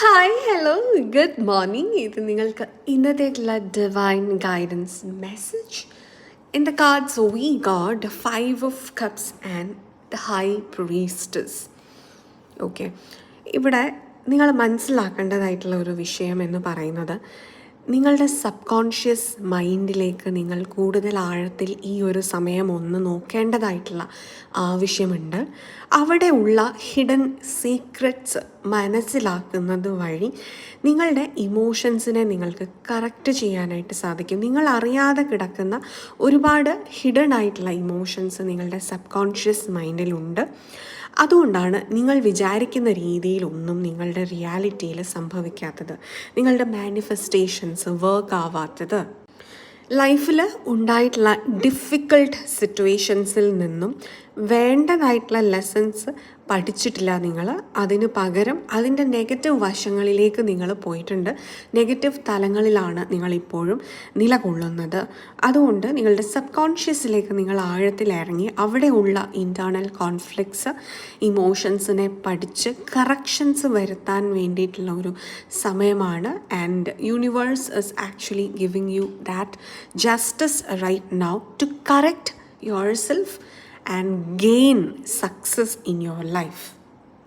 Hi hello good morning. ഇത് നിങ്ങൾക്ക് ഇന്നത്തേക്കുള്ള divine guidance message. In the cards we got the 5 of Cups and the high priestess. Okay, ഇവിടെ നിങ്ങൾ മനസ്സിലാക്കേണ്ടതായിട്ടുള്ള ഒരു വിഷയം എന്ന് പറയുന്നത്, നിങ്ങളുടെ സബ് കോൺഷ്യസ് മൈൻഡിലേക്ക് നിങ്ങൾ കൂടുതൽ ആഴത്തിൽ ഈ ഒരു സമയം ഒന്ന് നോക്കേണ്ടതായിട്ടുള്ള ആവശ്യമുണ്ട്. അവിടെ ഉള്ള ഹിഡൻ സീക്രറ്റ്സ് മനസ്സിലാക്കുന്നത് വഴി നിങ്ങളുടെ ഇമോഷൻസിനെ നിങ്ങൾക്ക് കറക്റ്റ് ചെയ്യാനായിട്ട് സാധിക്കും. നിങ്ങൾ അറിയാതെ കിടക്കുന്ന ഒരുപാട് ഹിഡൻ ആയിട്ടുള്ള ഇമോഷൻസ് നിങ്ങളുടെ സബ് കോൺഷ്യസ് മൈൻഡിലുണ്ട്. അതുകൊണ്ടാണ് നിങ്ങൾ വിചാരിക്കുന്ന രീതിയിലൊന്നും നിങ്ങളുടെ റിയാലിറ്റിയിൽ സംഭവിക്കാത്തത്, നിങ്ങളുടെ മാനിഫെസ്റ്റേഷൻസ് വർക്ക് ആവാത്തത്. ലൈഫിൽ ഉണ്ടായിട്ടുള്ള ഡിഫിക്കൾട്ട് സിറ്റുവേഷൻസിൽ നിന്നും വേണ്ടതായിട്ടുള്ള ലെസൺസ് പഠിച്ചിട്ടില്ല നിങ്ങൾ. അതിന് പകരം അതിൻ്റെ നെഗറ്റീവ് വശങ്ങളിലേക്ക് നിങ്ങൾ പോയിട്ടുണ്ട്. നെഗറ്റീവ് തലങ്ങളിലാണ് നിങ്ങളിപ്പോഴും നിലകൊള്ളുന്നത്. അതുകൊണ്ട് നിങ്ങളുടെ സബ് കോൺഷ്യസിലേക്ക് നിങ്ങൾ ആഴത്തിൽ ഇറങ്ങി അവിടെ ഉള്ള ഇൻറ്റേർണൽ കോൺഫ്ലിക്ട്സ്, ഇമോഷൻസിനെ പഠിച്ച് കറക്ഷൻസ് വരുത്താൻ വേണ്ടിയിട്ടുള്ള ഒരു സമയമാണ്. And universe is actually giving you that justice right now to correct yourself and gain success in your life.